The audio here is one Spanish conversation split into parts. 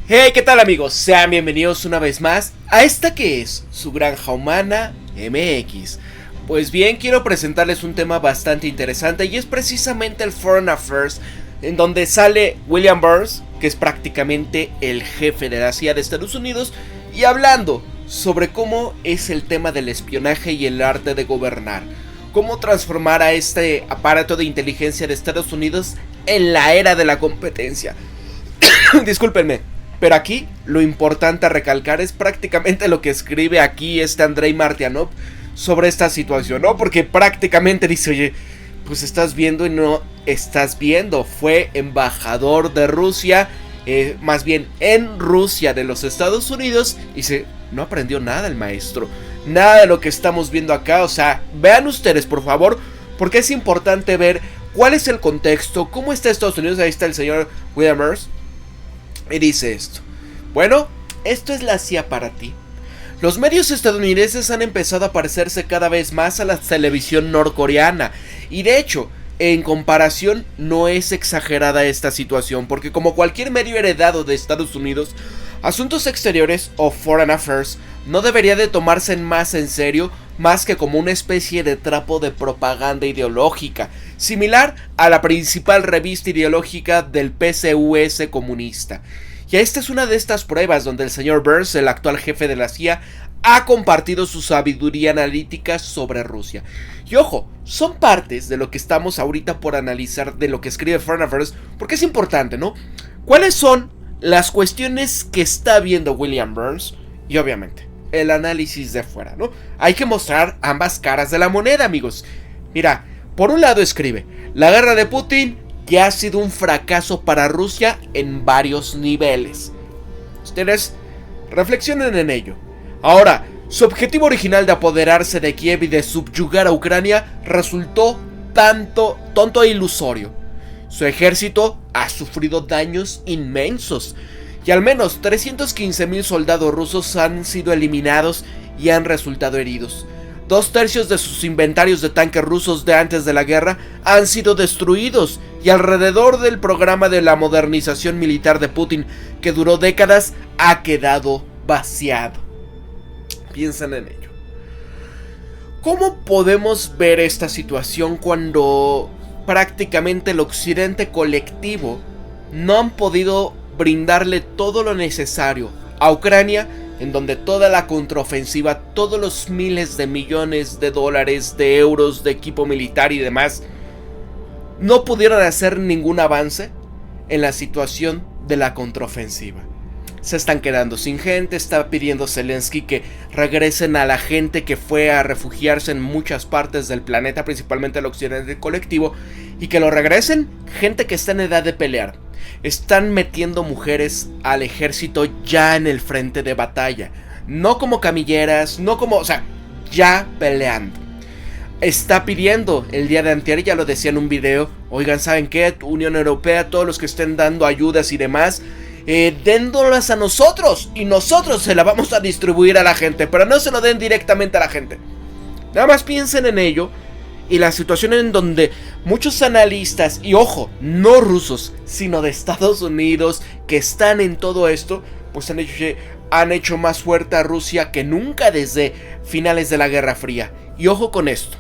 Hey, ¿qué tal amigos? Sean bienvenidos una vez más a esta que es su Granja Humana MX. Pues bien, quiero presentarles un tema bastante interesante y es precisamente el Foreign Affairs, en donde sale William Burns, que es prácticamente el jefe de la CIA de Estados Unidos, y hablando sobre cómo es el tema del espionaje y el arte de gobernar. Cómo transformar a este aparato de inteligencia de Estados Unidos en la era de la competencia. Discúlpenme, pero aquí lo importante a recalcar es prácticamente lo que escribe aquí Andrei Martyanov sobre esta situación, ¿no? Porque prácticamente dice, oye, pues estás viendo y no estás viendo. Fue embajador de Rusia, más bien en Rusia de los Estados Unidos, y no aprendió nada el maestro. Nada de lo que estamos viendo acá. O sea, vean ustedes por favor, porque es importante ver cuál es el contexto, cómo está Estados Unidos. Ahí está el señor William Burns y dice esto: bueno, esto es la CIA para ti. Los medios estadounidenses han empezado a parecerse cada vez más a la televisión norcoreana, y de hecho, en comparación, no es exagerada esta situación, porque como cualquier medio heredado de Estados Unidos, Asuntos Exteriores o Foreign Affairs no debería de tomarse más en serio, más que como una especie de trapo de propaganda ideológica, similar a la principal revista ideológica del PCUS comunista. Y esta es una de estas pruebas donde el señor Burns, el actual jefe de la CIA, ha compartido su sabiduría analítica sobre Rusia. Y ojo, son partes de lo que estamos ahorita por analizar de lo que escribe Foreign Affairs, porque es importante, ¿no? ¿Cuáles son las cuestiones que está viendo William Burns? Y obviamente, el análisis de fuera, ¿no? Hay que mostrar ambas caras de la moneda, amigos. Mira, por un lado escribe: la guerra de Putin que ha sido un fracaso para Rusia en varios niveles. Ustedes reflexionen en ello. Ahora, su objetivo original de apoderarse de Kiev y de subyugar a Ucrania resultó tonto e ilusorio. Su ejército ha sufrido daños inmensos y al menos 315,000 soldados rusos han sido eliminados y han resultado heridos. 2/3 de sus inventarios de tanques rusos de antes de la guerra han sido destruidos, y alrededor del programa de la modernización militar de Putin, que duró décadas, ha quedado vaciado. Piensen en ello. ¿Cómo podemos ver esta situación cuando prácticamente el occidente colectivo no han podido brindarle todo lo necesario a Ucrania, en donde toda la contraofensiva, todos los miles de millones de dólares, de euros, de equipo militar y demás, no pudieron hacer ningún avance en la situación de la contraofensiva? Se están quedando sin gente. Está pidiendo Zelensky que regresen a la gente que fue a refugiarse en muchas partes del planeta, principalmente el occidente colectivo, y que lo regresen gente que está en edad de pelear. Están metiendo mujeres al ejército ya en el frente de batalla, no como camilleras, no como, o sea, ya peleando. Está pidiendo el día de antier, ya lo decía en un video: oigan, ¿saben qué? Unión Europea, todos los que estén dando ayudas y demás, déndolas a nosotros, y nosotros se la vamos a distribuir a la gente, pero no se lo den directamente a la gente. Nada más piensen en ello. Y la situación en donde muchos analistas, y ojo, no rusos, sino de Estados Unidos, que están en todo esto, pues han hecho más fuerte a Rusia que nunca desde finales de la Guerra Fría. Y ojo con esto: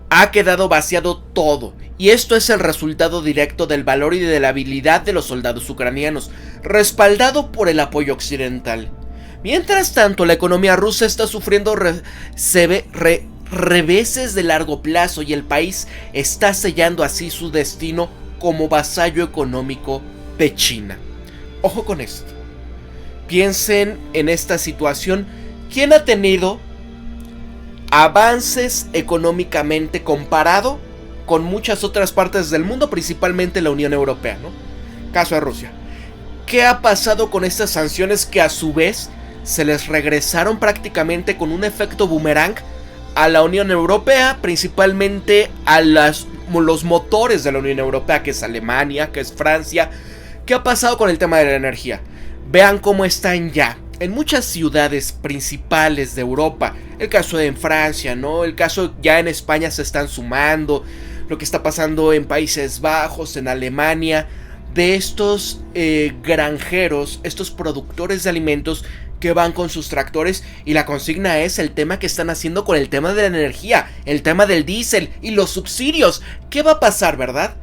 ha quedado vaciado todo, y esto es el resultado directo del valor y de la habilidad de los soldados ucranianos, respaldado por el apoyo occidental. Mientras tanto, la economía rusa está sufriendo reveses de largo plazo, y el país está sellando así su destino como vasallo económico de China. Ojo con esto. Piensen en esta situación: ¿quién ha tenido avances económicamente comparado con muchas otras partes del mundo, principalmente la Unión Europea, ¿no? Caso de Rusia. ¿Qué ha pasado con estas sanciones que a su vez se les regresaron prácticamente con un efecto boomerang a la Unión Europea, principalmente a los motores de la Unión Europea, que es Alemania, que es Francia? ¿Qué ha pasado con el tema de la energía? Vean cómo están ya en muchas ciudades principales de Europa. El caso en Francia, ¿no? El caso ya en España se están sumando. Lo que está pasando en Países Bajos, en Alemania, de estos granjeros, estos productores de alimentos que van con sus tractores, y la consigna es el tema que están haciendo con el tema de la energía, el tema del diésel y los subsidios. ¿Qué va a pasar, verdad?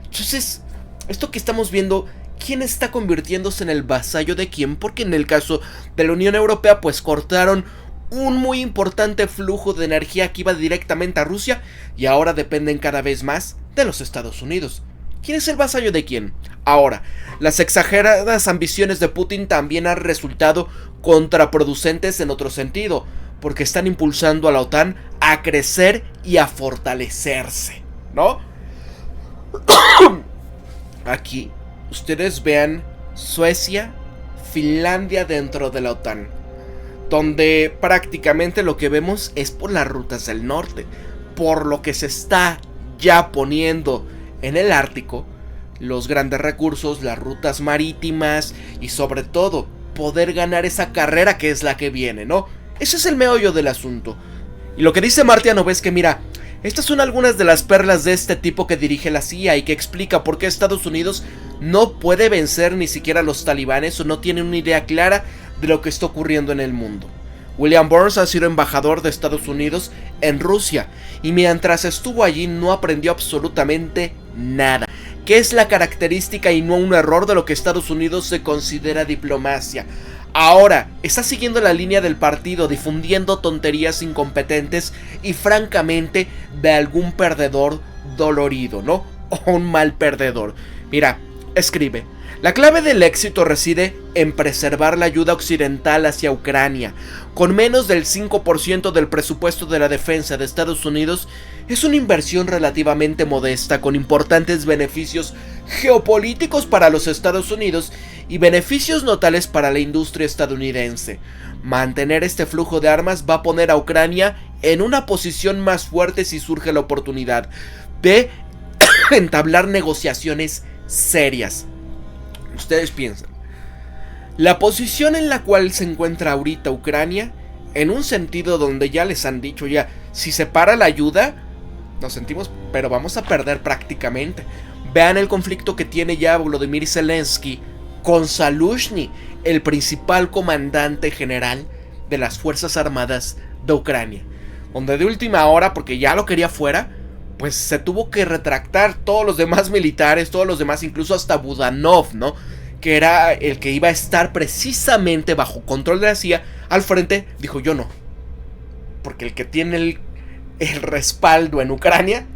Entonces, esto que estamos viendo, ¿quién está convirtiéndose en el vasallo de quién? Porque en el caso de la Unión Europea, pues cortaron un muy importante flujo de energía que iba directamente a Rusia, y ahora dependen cada vez más de los Estados Unidos. ¿Quién es el vasallo de quién? Ahora, las exageradas ambiciones de Putin también han resultado contraproducentes en otro sentido, porque están impulsando a la OTAN a crecer y a fortalecerse, ¿no? Aquí, ustedes vean Suecia, Finlandia dentro de la OTAN, donde prácticamente lo que vemos es por las rutas del norte, por lo que se está ya poniendo en el Ártico, los grandes recursos, las rutas marítimas y sobre todo poder ganar esa carrera que es la que viene, ¿no? Ese es el meollo del asunto. Y lo que dice Martianov es que mira, estas son algunas de las perlas de este tipo que dirige la CIA y que explica por qué Estados Unidos no puede vencer ni siquiera a los talibanes o no tiene una idea clara de lo que está ocurriendo en el mundo. William Burns ha sido embajador de Estados Unidos en Rusia y mientras estuvo allí no aprendió absolutamente nada, que es la característica y no un error de lo que Estados Unidos se considera diplomacia. Ahora está siguiendo la línea del partido, difundiendo tonterías incompetentes y francamente de algún perdedor dolorido, ¿no? O un mal perdedor. Mira, escribe: la clave del éxito reside en preservar la ayuda occidental hacia Ucrania. Con menos del 5% del presupuesto de la defensa de Estados Unidos, es una inversión relativamente modesta con importantes beneficios geopolíticos para los Estados Unidos y beneficios notables para la industria estadounidense. Mantener este flujo de armas va a poner a Ucrania en una posición más fuerte si surge la oportunidad de entablar negociaciones serias. Ustedes piensan, la posición en la cual se encuentra ahorita Ucrania, en un sentido donde ya les han dicho ya, si se para la ayuda, nos sentimos, pero vamos a perder prácticamente. Vean el conflicto que tiene ya Volodymyr Zelensky con Zaluzhny, el principal comandante general de las Fuerzas Armadas de Ucrania, donde de última hora, porque ya lo quería fuera, pues se tuvo que retractar todos los demás militares, todos los demás, incluso hasta Budanov, ¿no? Que era el que iba a estar precisamente bajo control de la CIA, al frente, dijo yo no. Porque el que tiene el respaldo en Ucrania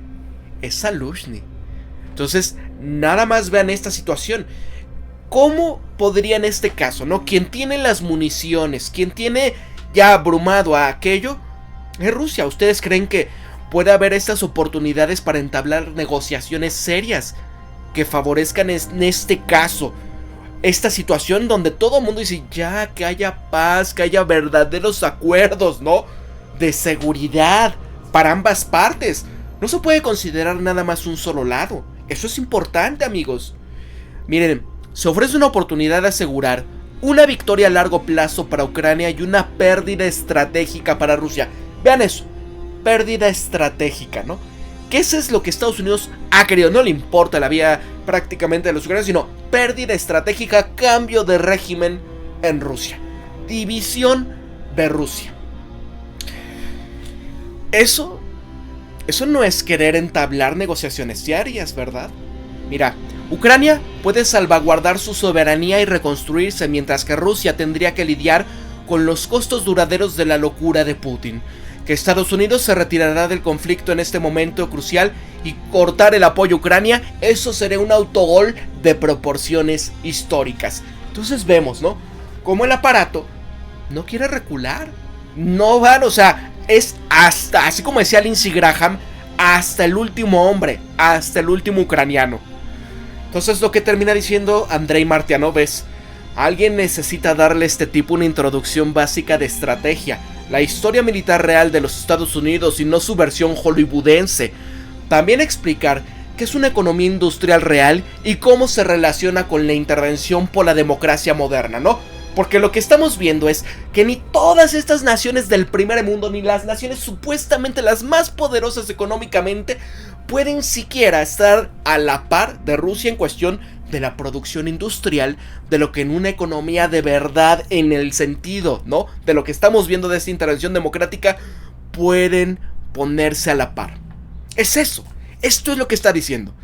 es Zaluzhny. Entonces, nada más vean esta situación. ¿Cómo podría en este caso, no? Quien tiene las municiones, quien tiene ya abrumado a aquello, es Rusia. ¿Ustedes creen que puede haber estas oportunidades para entablar negociaciones serias que favorezcan en este caso esta situación donde todo el mundo dice ya que haya paz, que haya verdaderos acuerdos, ¿no? De seguridad para ambas partes? No se puede considerar nada más un solo lado. Eso es importante, amigos. Miren, se ofrece una oportunidad de asegurar una victoria a largo plazo para Ucrania y una pérdida estratégica para Rusia. Vean eso, pérdida estratégica, ¿no? Que eso es lo que Estados Unidos ha querido. No le importa la vida prácticamente de los ucranianos, sino pérdida estratégica, cambio de régimen en Rusia, división de Rusia. Eso no es querer entablar negociaciones diarias, ¿verdad? Mira, Ucrania puede salvaguardar su soberanía y reconstruirse, mientras que Rusia tendría que lidiar con los costos duraderos de la locura de Putin. Que Estados Unidos se retirará del conflicto en este momento crucial y cortar el apoyo a Ucrania, eso sería un autogol de proporciones históricas. Entonces vemos, ¿no? Como el aparato no quiere recular. No van, o sea, es hasta, así como decía Lindsey Graham, hasta el último hombre, hasta el último ucraniano. Entonces lo que termina diciendo Andrei Martianov es: alguien necesita darle a este tipo una introducción básica de estrategia, la historia militar real de los Estados Unidos y no su versión hollywoodense. También explicar qué es una economía industrial real y cómo se relaciona con la intervención por la democracia moderna, ¿no? Porque lo que estamos viendo es que ni todas estas naciones del primer mundo, ni las naciones supuestamente las más poderosas económicamente, pueden siquiera estar a la par de Rusia en cuestión de la producción industrial, de lo que en una economía de verdad, en el sentido, ¿no?, de lo que estamos viendo de esta intervención democrática, pueden ponerse a la par. Es eso, esto es lo que está diciendo.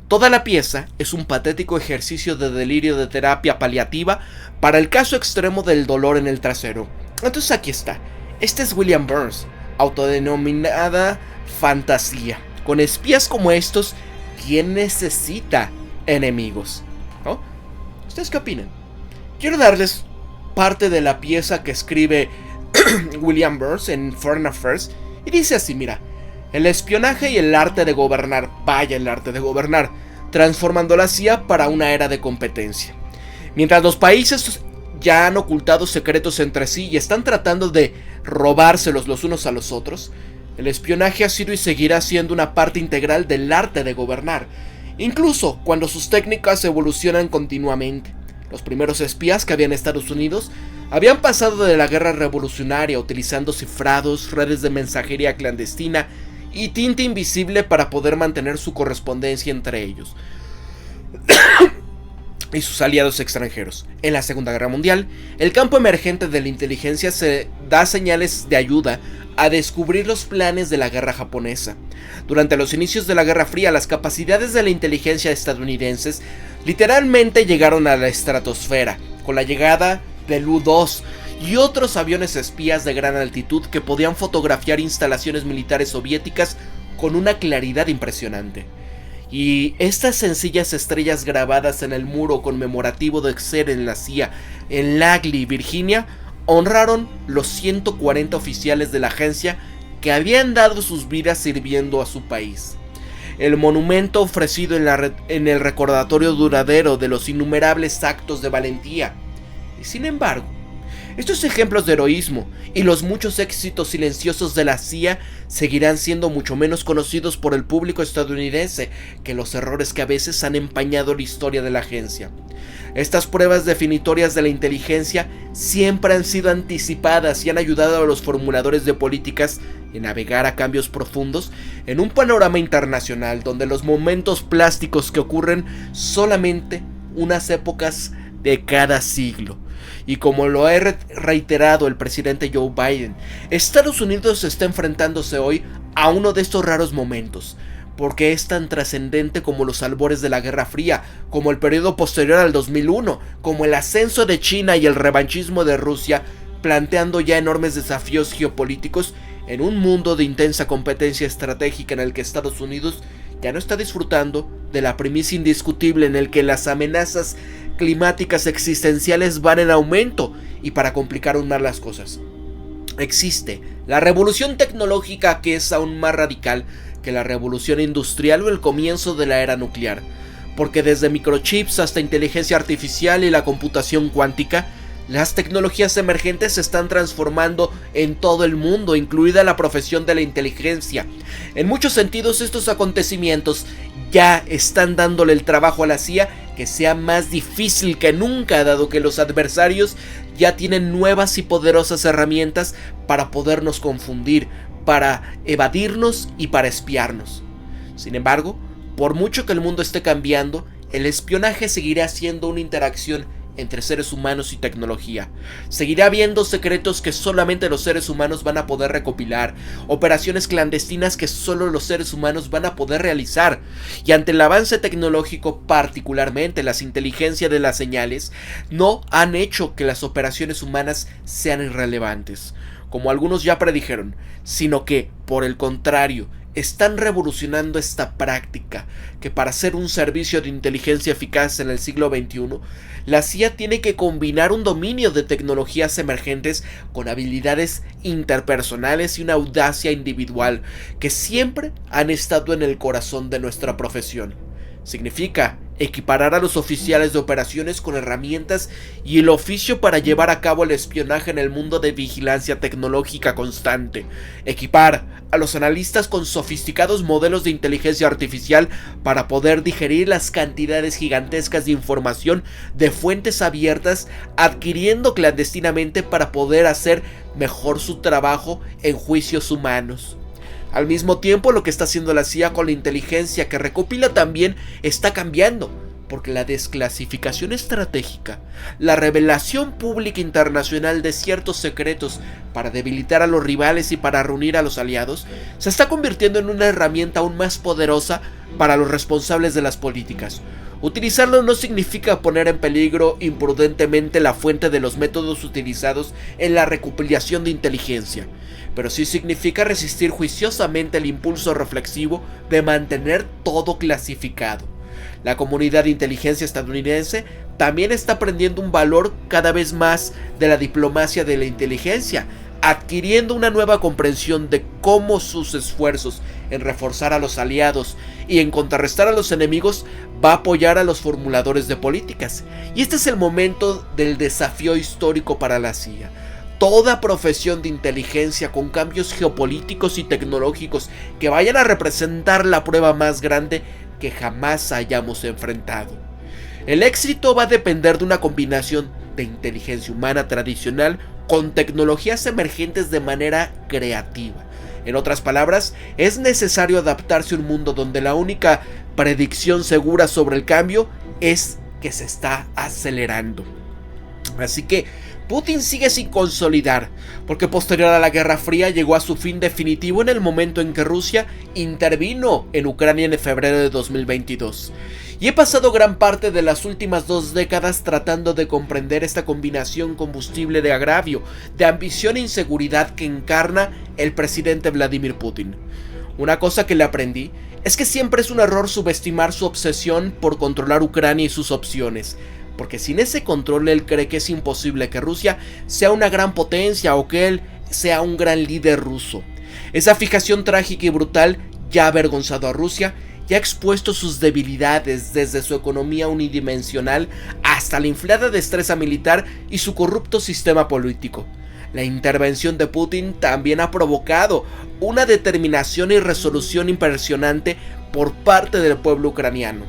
Toda la pieza es un patético ejercicio de delirio de terapia paliativa para el caso extremo del dolor en el trasero. Entonces aquí está, este es William Burns, autodenominada fantasía. Con espías como estos, ¿quién necesita enemigos? ¿No? ¿Ustedes qué opinan? Quiero darles parte de la pieza que escribe William Burns en Foreign Affairs, y dice así, mira: el espionaje y el arte de gobernar, vaya el arte de gobernar, transformando la CIA para una era de competencia. Mientras los países ya han ocultado secretos entre sí y están tratando de robárselos los unos a los otros, el espionaje ha sido y seguirá siendo una parte integral del arte de gobernar, incluso cuando sus técnicas evolucionan continuamente. Los primeros espías que habían Estados Unidos habían pasado de la guerra revolucionaria utilizando cifrados, redes de mensajería clandestina y tinta invisible para poder mantener su correspondencia entre ellos y sus aliados extranjeros. En la Segunda Guerra Mundial, el campo emergente de la inteligencia se da señales de ayuda a descubrir los planes de la guerra japonesa. Durante los inicios de la Guerra Fría, las capacidades de la inteligencia estadounidenses literalmente llegaron a la estratosfera, con la llegada del U-2 y otros aviones espías de gran altitud que podían fotografiar instalaciones militares soviéticas con una claridad impresionante. Y estas sencillas estrellas grabadas en el muro conmemorativo de ser en la CIA en Langley, Virginia, honraron los 140 oficiales de la agencia que habían dado sus vidas sirviendo a su país. El monumento ofrecido en el recordatorio duradero de los innumerables actos de valentía. Y sin embargo, estos ejemplos de heroísmo y los muchos éxitos silenciosos de la CIA seguirán siendo mucho menos conocidos por el público estadounidense que los errores que a veces han empañado la historia de la agencia. Estas pruebas definitorias de la inteligencia siempre han sido anticipadas y han ayudado a los formuladores de políticas a navegar a cambios profundos en un panorama internacional donde los momentos plásticos que ocurren solamente unas épocas de cada siglo. Y como lo ha reiterado el presidente Joe Biden, Estados Unidos está enfrentándose hoy a uno de estos raros momentos, porque es tan trascendente como los albores de la Guerra Fría, como el periodo posterior al 2001, como el ascenso de China y el revanchismo de Rusia, planteando ya enormes desafíos geopolíticos en un mundo de intensa competencia estratégica en el que Estados Unidos ya no está disfrutando de la primicia indiscutible en el que las amenazas climáticas existenciales van en aumento. Y para complicar aún más las cosas, existe la revolución tecnológica, que es aún más radical que la revolución industrial o el comienzo de la era nuclear, porque desde microchips hasta inteligencia artificial y la computación cuántica, las tecnologías emergentes se están transformando en todo el mundo, incluida la profesión de la inteligencia. En muchos sentidos, estos acontecimientos ya están dándole el trabajo a la CIA que sea más difícil que nunca, dado que los adversarios ya tienen nuevas y poderosas herramientas para podernos confundir, para evadirnos y para espiarnos. Sin embargo, por mucho que el mundo esté cambiando, el espionaje seguirá siendo una interacción entre seres humanos y tecnología. Seguirá habiendo secretos que solamente los seres humanos van a poder recopilar, operaciones clandestinas que solo los seres humanos van a poder realizar, y ante el avance tecnológico, particularmente las inteligencias de las señales, no han hecho que las operaciones humanas sean irrelevantes, como algunos ya predijeron, sino que, por el contrario, están revolucionando esta práctica, que para ser un servicio de inteligencia eficaz en el siglo XXI, la CIA tiene que combinar un dominio de tecnologías emergentes con habilidades interpersonales y una audacia individual que siempre han estado en el corazón de nuestra profesión. Significa equiparar a los oficiales de operaciones con herramientas y el oficio para llevar a cabo el espionaje en el mundo de vigilancia tecnológica constante. Equipar a los analistas con sofisticados modelos de inteligencia artificial para poder digerir las cantidades gigantescas de información de fuentes abiertas, adquiriendo clandestinamente para poder hacer mejor su trabajo en juicios humanos. Al mismo tiempo, lo que está haciendo la CIA con la inteligencia que recopila también está cambiando, porque la desclasificación estratégica, la revelación pública internacional de ciertos secretos para debilitar a los rivales y para reunir a los aliados, se está convirtiendo en una herramienta aún más poderosa para los responsables de las políticas. Utilizarlo no significa poner en peligro imprudentemente la fuente de los métodos utilizados en la recopilación de inteligencia, pero sí significa resistir juiciosamente el impulso reflexivo de mantener todo clasificado. La comunidad de inteligencia estadounidense también está aprendiendo un valor cada vez más de la diplomacia de la inteligencia, adquiriendo una nueva comprensión de cómo sus esfuerzos en reforzar a los aliados y en contrarrestar a los enemigos va a apoyar a los formuladores de políticas. Y este es el momento del desafío histórico para la CIA. Toda profesión de inteligencia con cambios geopolíticos y tecnológicos que vayan a representar la prueba más grande que jamás hayamos enfrentado. El éxito va a depender de una combinación de inteligencia humana tradicional con tecnologías emergentes de manera creativa. En otras palabras, es necesario adaptarse a un mundo donde la única predicción segura sobre el cambio es que se está acelerando. Así que Putin sigue sin consolidar, porque posterior a la Guerra Fría llegó a su fin definitivo en el momento en que Rusia intervino en Ucrania en febrero de 2022. Y he pasado gran parte de las últimas 2 décadas tratando de comprender esta combinación combustible de agravio, de ambición e inseguridad que encarna el presidente Vladimir Putin. Una cosa que le aprendí es que siempre es un error subestimar su obsesión por controlar Ucrania y sus opciones, porque sin ese control él cree que es imposible que Rusia sea una gran potencia o que él sea un gran líder ruso. Esa fijación trágica y brutal ya ha avergonzado a Rusia y ha expuesto sus debilidades desde su economía unidimensional hasta la inflada destreza militar y su corrupto sistema político. La intervención de Putin también ha provocado una determinación y resolución impresionante por parte del pueblo ucraniano.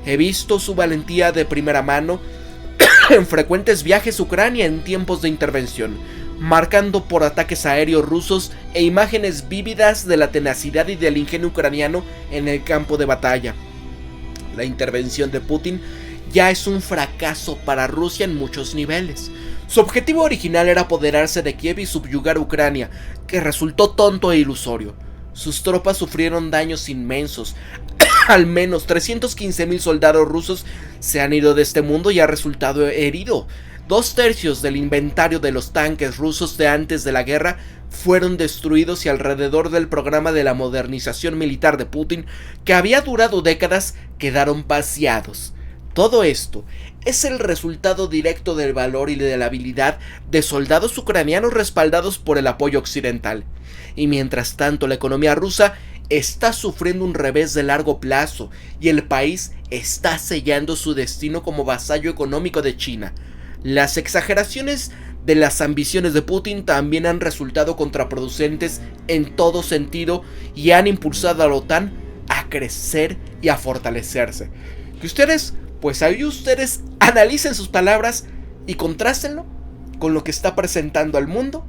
He visto su valentía de primera mano en frecuentes viajes a Ucrania en tiempos de intervención, marcando por ataques aéreos rusos e imágenes vívidas de la tenacidad y del ingenio ucraniano en el campo de batalla. La intervención de Putin ya es un fracaso para Rusia en muchos niveles. Su objetivo original era apoderarse de Kiev y subyugar Ucrania, que resultó tonto e ilusorio. Sus tropas sufrieron daños inmensos. Al menos 315,000 soldados rusos se han ido de este mundo y ha resultado herido. 2/3 del inventario de los tanques rusos de antes de la guerra fueron destruidos y alrededor del programa de la modernización militar de Putin, que había durado décadas, quedaron vaciados. Todo esto es el resultado directo del valor y de la habilidad de soldados ucranianos respaldados por el apoyo occidental. Y mientras tanto la economía rusa está sufriendo un revés de largo plazo y el país está sellando su destino como vasallo económico de China. Las exageraciones de las ambiciones de Putin también han resultado contraproducentes en todo sentido y han impulsado a la OTAN a crecer y a fortalecerse. Que ustedes, pues ahí ustedes analicen sus palabras y contrástenlo con lo que está presentando al mundo.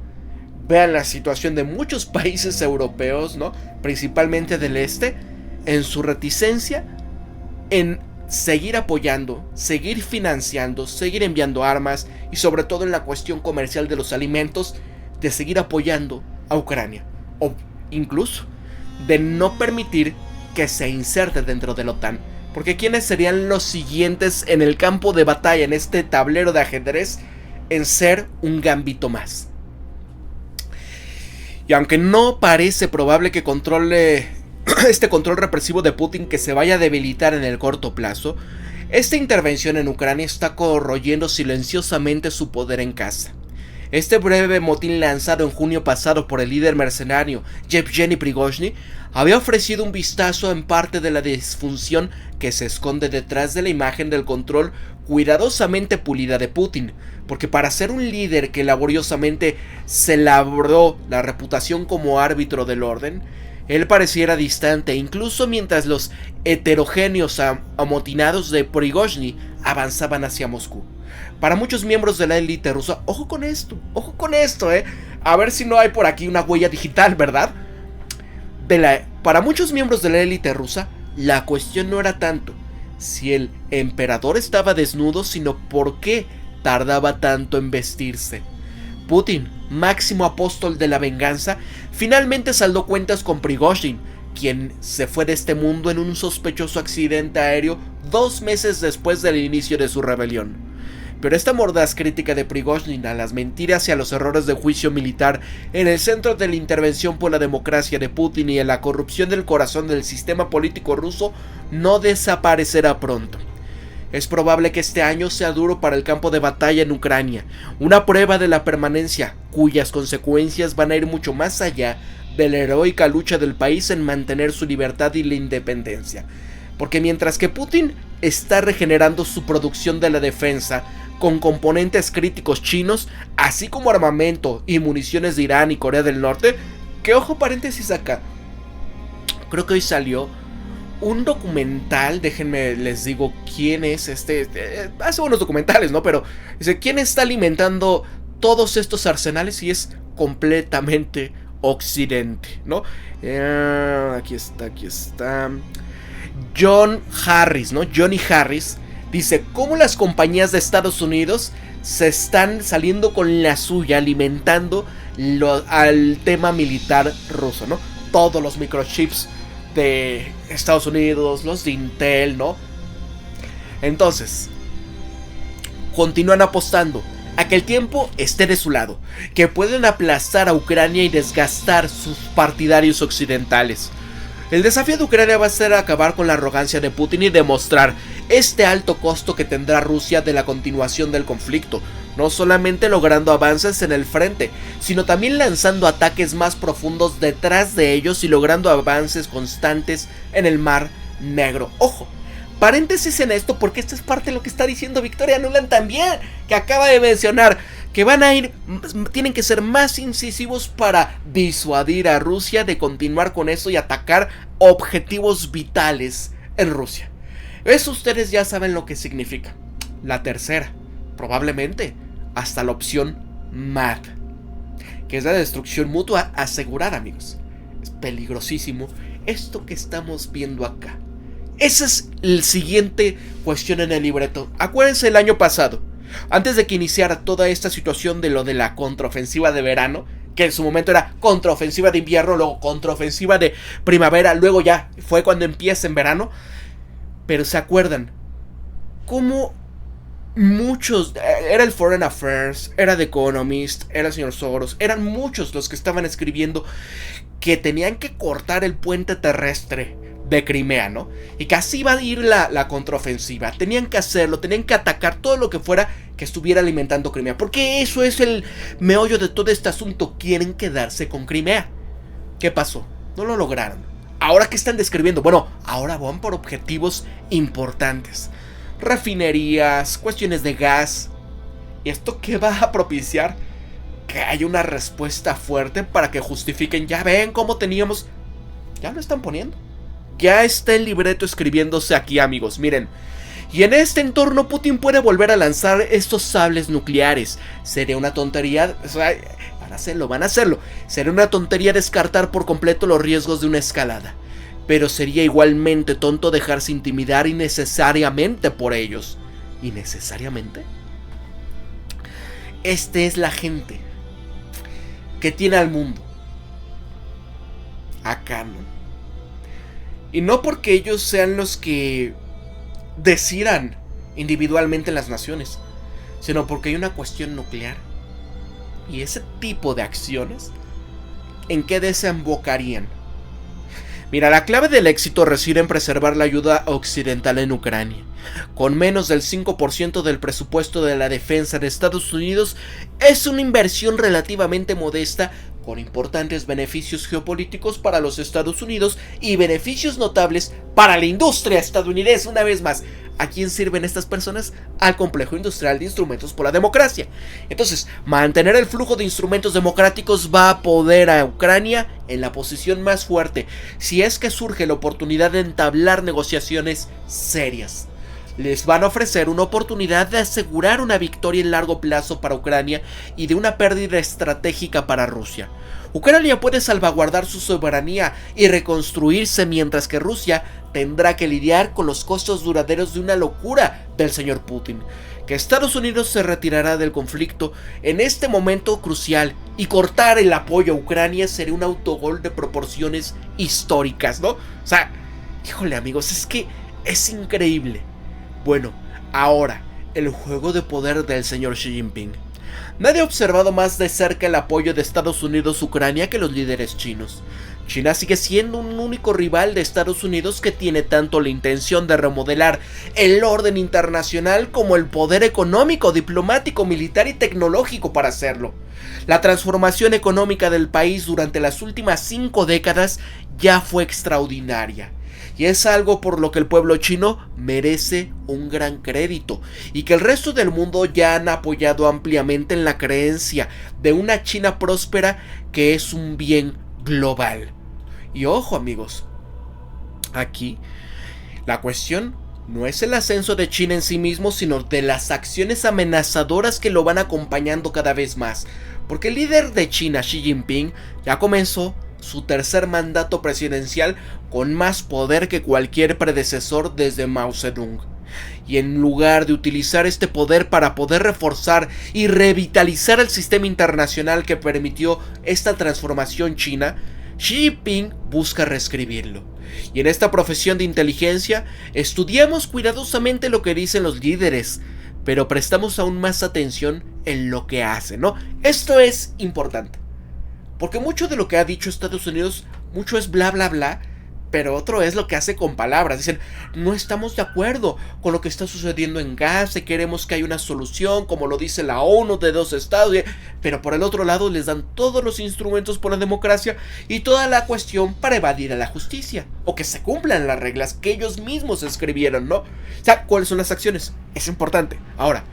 Vean la situación de muchos países europeos, ¿no? Principalmente del este, en su reticencia en seguir apoyando, seguir financiando, seguir enviando armas y sobre todo en la cuestión comercial de los alimentos, de seguir apoyando a Ucrania o incluso de no permitir que se inserte dentro de la OTAN. Porque ¿quiénes serían los siguientes en el campo de batalla, en este tablero de ajedrez, en ser un gambito más? Y aunque no parece probable que este control represivo de Putin que se vaya a debilitar en el corto plazo, esta intervención en Ucrania está corroyendo silenciosamente su poder en casa. Este breve motín lanzado en junio pasado por el líder mercenario Yevgeny Prigozhin había ofrecido un vistazo en parte de la disfunción que se esconde detrás de la imagen del control cuidadosamente pulida de Putin, porque para ser un líder que laboriosamente se labró la reputación como árbitro del orden, él pareciera distante, incluso mientras los heterogéneos amotinados de Prigozhin avanzaban hacia Moscú. Para muchos miembros de la élite rusa, ojo con esto, a ver si no hay por aquí una huella digital, ¿verdad? Para muchos miembros de la élite rusa, la cuestión no era tanto si el emperador estaba desnudo, sino por qué tardaba tanto en vestirse. Putin, máximo apóstol de la venganza, finalmente saldó cuentas con Prigozhin, quien se fue de este mundo en un sospechoso accidente aéreo 2 meses después del inicio de su rebelión. Pero esta mordaz crítica de Prigozhin a las mentiras y a los errores de juicio militar en el centro de la intervención por la democracia de Putin y en la corrupción del corazón del sistema político ruso no desaparecerá pronto. Es probable que este año sea duro para el campo de batalla en Ucrania, una prueba de la permanencia, cuyas consecuencias van a ir mucho más allá de la heroica lucha del país en mantener su libertad y la independencia. Porque mientras que Putin está regenerando su producción de la defensa con componentes críticos chinos, así como armamento y municiones de Irán y Corea del Norte, que ojo paréntesis acá, creo que hoy salió un documental, déjenme les digo quién es hace buenos documentales, ¿no? Pero dice, ¿quién está alimentando todos estos arsenales? Y es completamente Occidente, ¿no? Aquí está. Johnny Harris dice cómo las compañías de Estados Unidos se están saliendo con la suya alimentando al tema militar ruso, ¿no? Todos los microchips de Estados Unidos, los de Intel, ¿no? Entonces, continúan apostando a que el tiempo esté de su lado, que pueden aplastar a Ucrania y desgastar sus partidarios occidentales. El desafío de Ucrania va a ser acabar con la arrogancia de Putin y demostrar este alto costo que tendrá Rusia de la continuación del conflicto, no solamente logrando avances en el frente, sino también lanzando ataques más profundos detrás de ellos y logrando avances constantes en el Mar Negro. Ojo, paréntesis en esto porque esto es parte de lo que está diciendo Victoria Nuland también, que acaba de mencionar que tienen que ser más incisivos para disuadir a Rusia de continuar con eso y atacar objetivos vitales en Rusia. Eso ustedes ya saben lo que significa. La tercera, probablemente hasta la opción MAD, que es la destrucción mutua asegurada, amigos. Es peligrosísimo esto que estamos viendo acá. Esa es la siguiente cuestión en el libreto. Acuérdense el año pasado, antes de que iniciara toda esta situación de lo de la contraofensiva de verano, que en su momento era contraofensiva de invierno, luego contraofensiva de primavera, luego ya fue cuando empieza en verano. Pero se acuerdan cómo muchos, era el Foreign Affairs, era The Economist, era el señor Soros, eran muchos los que estaban escribiendo que tenían que cortar el puente terrestre de Crimea, ¿no? Y que así iba a ir la contraofensiva. Tenían que hacerlo, tenían que atacar todo lo que fuera que estuviera alimentando Crimea. Porque eso es el meollo de todo este asunto. Quieren quedarse con Crimea. ¿Qué pasó? No lo lograron. ¿Ahora qué están describiendo? Bueno, ahora van por objetivos importantes. Refinerías, cuestiones de gas. ¿Y esto qué va a propiciar? Que haya una respuesta fuerte para que justifiquen. Ya ven cómo teníamos... Ya lo están poniendo. Ya está el libreto escribiéndose aquí, amigos, miren. Y en este entorno Putin puede volver a lanzar estos sables nucleares. Sería una tontería, o sea, van a hacerlo. Sería una tontería descartar por completo los riesgos de una escalada. Pero sería igualmente tonto dejarse intimidar innecesariamente por ellos. ¿Innecesariamente? Esta es la gente que tiene al mundo acá, ¿no? Y no porque ellos sean los que decidan individualmente en las naciones, sino porque hay una cuestión nuclear. Y ese tipo de acciones, ¿en qué desembocarían? Mira, la clave del éxito reside en preservar la ayuda occidental en Ucrania. Con menos del 5% del presupuesto de la defensa de Estados Unidos, es una inversión relativamente modesta, con importantes beneficios geopolíticos para los Estados Unidos y beneficios notables para la industria estadounidense. Una vez más, ¿a quién sirven estas personas? Al complejo industrial de instrumentos por la democracia. Entonces, mantener el flujo de instrumentos democráticos va a poner a Ucrania en la posición más fuerte si es que surge la oportunidad de entablar negociaciones serias. les van a ofrecer una oportunidad de asegurar una victoria en largo plazo para Ucrania y de una pérdida estratégica para Rusia. Ucrania puede salvaguardar su soberanía y reconstruirse, mientras que Rusia tendrá que lidiar con los costos duraderos de una locura del señor Putin. Que Estados Unidos se retirará del conflicto en este momento crucial y cortar el apoyo a Ucrania sería un autogol de proporciones históricas, ¿no? O sea, híjole amigos, es que es increíble. Bueno, ahora, el juego de poder del señor Xi Jinping. Nadie ha observado más de cerca el apoyo de Estados Unidos a Ucrania que los líderes chinos. China sigue siendo un único rival de Estados Unidos que tiene tanto la intención de remodelar el orden internacional como el poder económico, diplomático, militar y tecnológico para hacerlo. La transformación económica del país durante las últimas 5 décadas ya fue extraordinaria. Y es algo por lo que el pueblo chino merece un gran crédito, y que el resto del mundo ya han apoyado ampliamente en la creencia de una China próspera que es un bien global. Y ojo amigos, aquí la cuestión no es el ascenso de China en sí mismo, sino de las acciones amenazadoras que lo van acompañando cada vez más, porque el líder de China, Xi Jinping, ya comenzó su tercer mandato presidencial con más poder que cualquier predecesor desde Mao Zedong. Y en lugar de utilizar este poder para poder reforzar y revitalizar el sistema internacional que permitió esta transformación china, Xi Jinping busca reescribirlo. Y en esta profesión de inteligencia, estudiamos cuidadosamente lo que dicen los líderes, pero prestamos aún más atención en lo que hacen, ¿no? Esto es importante, porque mucho de lo que ha dicho Estados Unidos, mucho es bla bla bla, pero otro es lo que hace con palabras. Dicen, no estamos de acuerdo con lo que está sucediendo en Gaza y queremos que haya una solución, como lo dice la ONU, de 2 estados, pero por el otro lado les dan todos los instrumentos por la democracia y toda la cuestión para evadir a la justicia, o que se cumplan las reglas que ellos mismos escribieron, ¿no? O sea, ¿cuáles son las acciones? Es importante. Ahora,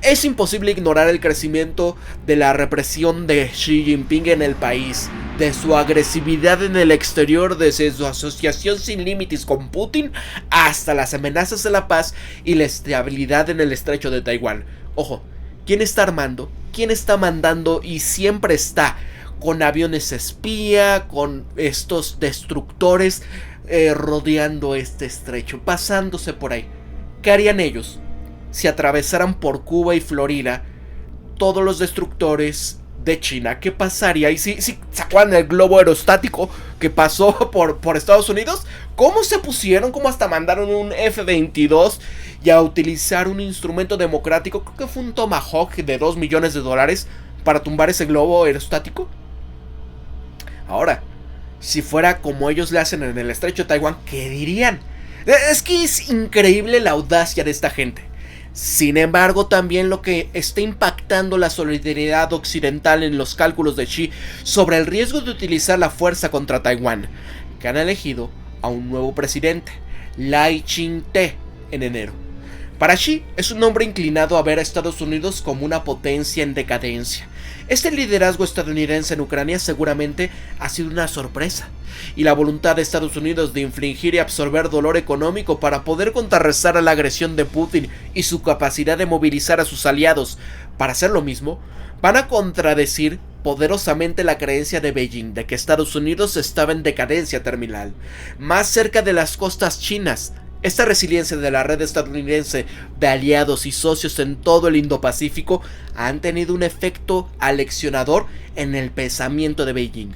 es imposible ignorar el crecimiento de la represión de Xi Jinping en el país, de su agresividad en el exterior, desde su asociación sin límites con Putin hasta las amenazas a la paz y la estabilidad en el estrecho de Taiwán. Ojo, ¿quién está armando? ¿Quién está mandando? Y siempre está con aviones espía, con estos destructores rodeando este estrecho, pasándose por ahí. ¿Qué harían ellos si atravesaran por Cuba y Florida todos los destructores de China? ¿Qué pasaría? ¿Y si se acuerdan del globo aerostático que pasó por Estados Unidos? ¿Cómo se pusieron? ¿Cómo hasta mandaron un F-22 y a utilizar un instrumento democrático? Creo que fue un Tomahawk de $2 millones para tumbar ese globo aerostático. Ahora, si fuera como ellos le hacen en el estrecho de Taiwán, ¿qué dirían? Es que es increíble la audacia de esta gente. Sin embargo, también lo que está impactando la solidaridad occidental en los cálculos de Xi sobre el riesgo de utilizar la fuerza contra Taiwán, que han elegido a un nuevo presidente, Lai Ching-te, en enero. Para Xi es un hombre inclinado a ver a Estados Unidos como una potencia en decadencia. Este liderazgo estadounidense en Ucrania seguramente ha sido una sorpresa, y la voluntad de Estados Unidos de infligir y absorber dolor económico para poder contrarrestar a la agresión de Putin y su capacidad de movilizar a sus aliados para hacer lo mismo, van a contradecir poderosamente la creencia de Beijing de que Estados Unidos estaba en decadencia terminal, más cerca de las costas chinas. Esta resiliencia de la red estadounidense de aliados y socios en todo el Indo-Pacífico han tenido un efecto aleccionador en el pensamiento de Beijing.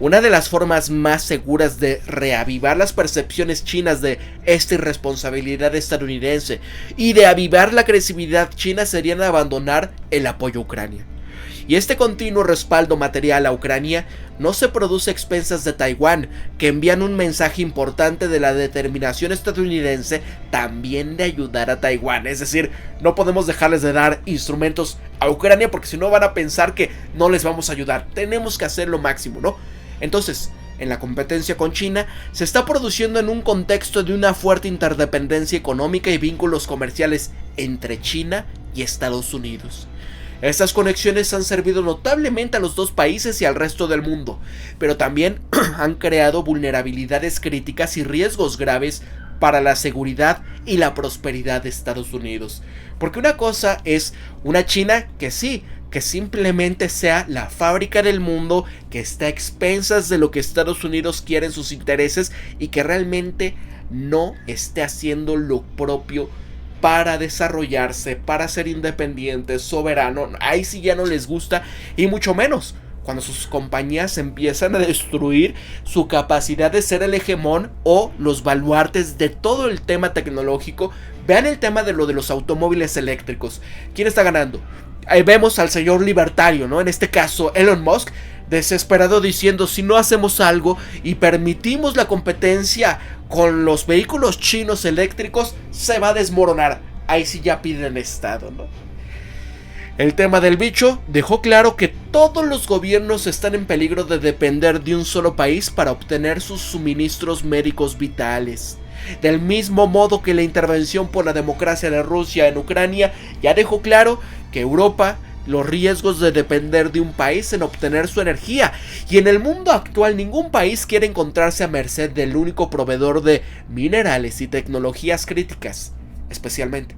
Una de las formas más seguras de reavivar las percepciones chinas de esta irresponsabilidad estadounidense y de avivar la agresividad china serían abandonar el apoyo a Ucrania. Y este continuo respaldo material a Ucrania no se produce a expensas de Taiwán, que envían un mensaje importante de la determinación estadounidense también de ayudar a Taiwán. Es decir, no podemos dejarles de dar instrumentos a Ucrania porque si no van a pensar que no les vamos a ayudar. Tenemos que hacer lo máximo, ¿no? Entonces, en la competencia con China, se está produciendo en un contexto de una fuerte interdependencia económica y vínculos comerciales entre China y Estados Unidos. Estas conexiones han servido notablemente a los dos países y al resto del mundo, pero también han creado vulnerabilidades críticas y riesgos graves para la seguridad y la prosperidad de Estados Unidos. Porque una cosa es una China que sí, que simplemente sea la fábrica del mundo, que está a expensas de lo que Estados Unidos quiere en sus intereses y que realmente no esté haciendo lo propio para desarrollarse, para ser independiente, soberano. Ahí sí ya no les gusta, y mucho menos cuando sus compañías empiezan a destruir su capacidad de ser el hegemón o los baluartes de todo el tema tecnológico. Vean el tema de lo de los automóviles eléctricos. ¿Quién está ganando? Ahí vemos al señor libertario, ¿no? En este caso, Elon Musk, desesperado diciendo: si no hacemos algo y permitimos la competencia con los vehículos chinos eléctricos, se va a desmoronar. Ahí sí ya piden Estado, ¿no? El tema del bicho dejó claro que todos los gobiernos están en peligro de depender de un solo país para obtener sus suministros médicos vitales. Del mismo modo que la intervención por la democracia de Rusia en Ucrania ya dejó claro que Europa los riesgos de depender de un país en obtener su energía, y en el mundo actual ningún país quiere encontrarse a merced del único proveedor de minerales y tecnologías críticas, especialmente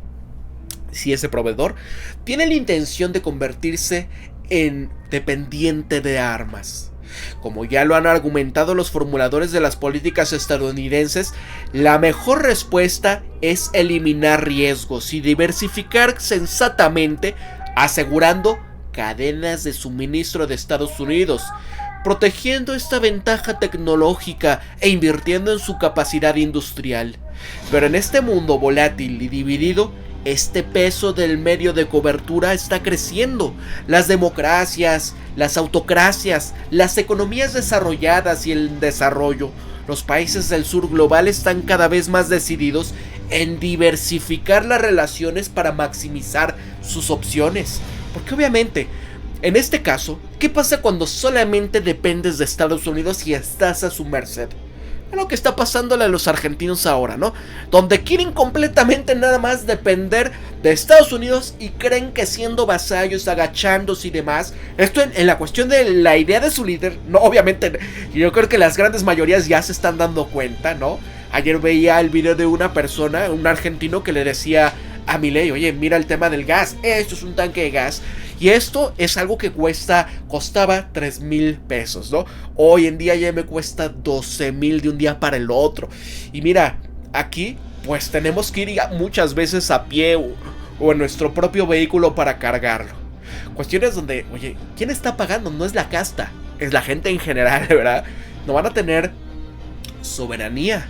si ese proveedor tiene la intención de convertirse en dependiente de armas. Como ya lo han argumentado los formuladores de las políticas estadounidenses, la mejor respuesta es eliminar riesgos y diversificar sensatamente, asegurando cadenas de suministro de Estados Unidos, protegiendo esta ventaja tecnológica e invirtiendo en su capacidad industrial. Pero en este mundo volátil y dividido, este peso del medio de cobertura está creciendo. Las democracias, las autocracias, las economías desarrolladas y el desarrollo, los países del sur global están cada vez más decididos en diversificar las relaciones para maximizar sus opciones. Porque obviamente, en este caso, ¿qué pasa cuando solamente dependes de Estados Unidos y estás a su merced? Es lo que está pasándole a los argentinos ahora, ¿no? Donde quieren completamente nada más depender de Estados Unidos y creen que siendo vasallos, agachándose y demás. Esto en la cuestión de la idea de su líder, no, obviamente, yo creo que las grandes mayorías ya se están dando cuenta, ¿no? Ayer veía el video de una persona, un argentino, que le decía a Milei: oye, mira el tema del gas, esto es un tanque de gas. Y esto es algo que costaba 3,000 pesos, ¿no? Hoy en día ya me cuesta 12,000 de un día para el otro. Y mira, aquí pues tenemos que ir muchas veces a pie o en nuestro propio vehículo para cargarlo. Cuestiones donde, oye, ¿quién está pagando? No es la casta, es la gente en general, ¿verdad? No van a tener soberanía.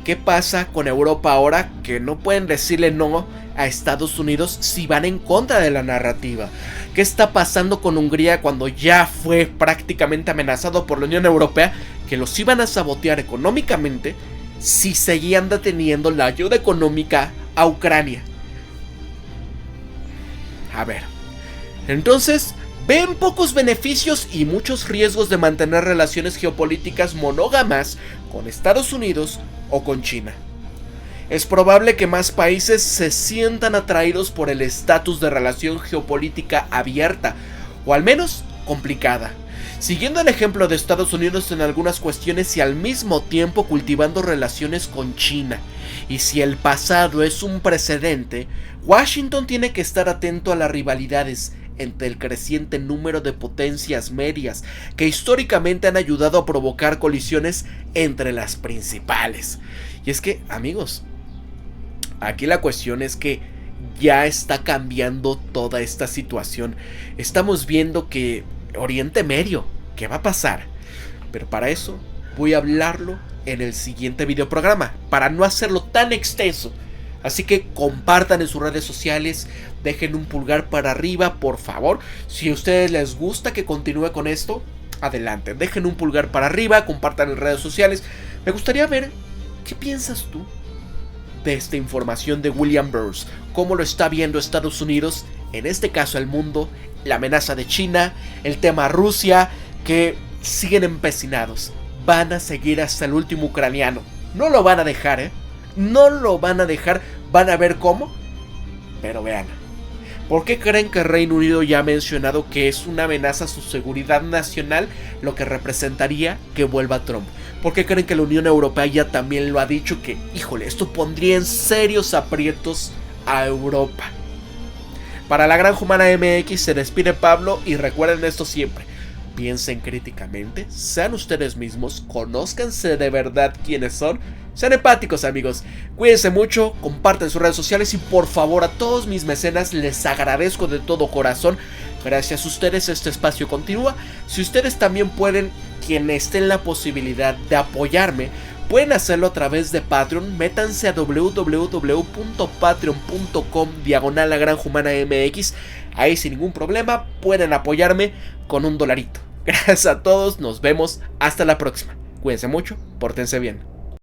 ¿Qué pasa con Europa ahora que no pueden decirle no a Estados Unidos si van en contra de la narrativa? ¿Qué está pasando con Hungría cuando ya fue prácticamente amenazado por la Unión Europea que los iban a sabotear económicamente si seguían deteniendo la ayuda económica a Ucrania? A ver, entonces ven pocos beneficios y muchos riesgos de mantener relaciones geopolíticas monógamas con Estados Unidos o con China. Es probable que más países se sientan atraídos por el estatus de relación geopolítica abierta, o al menos complicada, siguiendo el ejemplo de Estados Unidos en algunas cuestiones y al mismo tiempo cultivando relaciones con China. Y si el pasado es un precedente, Washington tiene que estar atento a las rivalidades entre el creciente número de potencias medias que históricamente han ayudado a provocar colisiones entre las principales. Y es que, amigos, aquí la cuestión es que ya está cambiando toda esta situación. Estamos viendo que Oriente Medio, ¿qué va a pasar? Pero para eso voy a hablarlo en el siguiente videoprograma, para no hacerlo tan extenso. Así que compartan en sus redes sociales, dejen un pulgar para arriba, por favor. Si a ustedes les gusta que continúe con esto, adelante, dejen un pulgar para arriba, compartan en redes sociales. Me gustaría ver qué piensas tú de esta información de William Burns, cómo lo está viendo Estados Unidos, en este caso el mundo, la amenaza de China, el tema Rusia, que siguen empecinados, van a seguir hasta el último ucraniano, no lo van a dejar, no lo van a dejar, van a ver cómo. Pero vean, ¿por qué creen que Reino Unido ya ha mencionado que es una amenaza a su seguridad nacional lo que representaría que vuelva Trump? ¿Por qué creen que la Unión Europea ya también lo ha dicho? Que, híjole, esto pondría en serios aprietos a Europa. Para la Granja Humana MX se despide Pablo y recuerden esto siempre. Piensen críticamente, sean ustedes mismos, conózcanse de verdad quiénes son, sean empáticos amigos, cuídense mucho, compartan sus redes sociales y por favor a todos mis mecenas les agradezco de todo corazón. Gracias a ustedes este espacio continúa. Si ustedes también pueden, quienes estén la posibilidad de apoyarme, pueden hacerlo a través de Patreon. Métanse a www.patreon.com/La Granja Humana MX. Ahí sin ningún problema pueden apoyarme con $1. Gracias a todos, nos vemos hasta la próxima. Cuídense mucho, pórtense bien.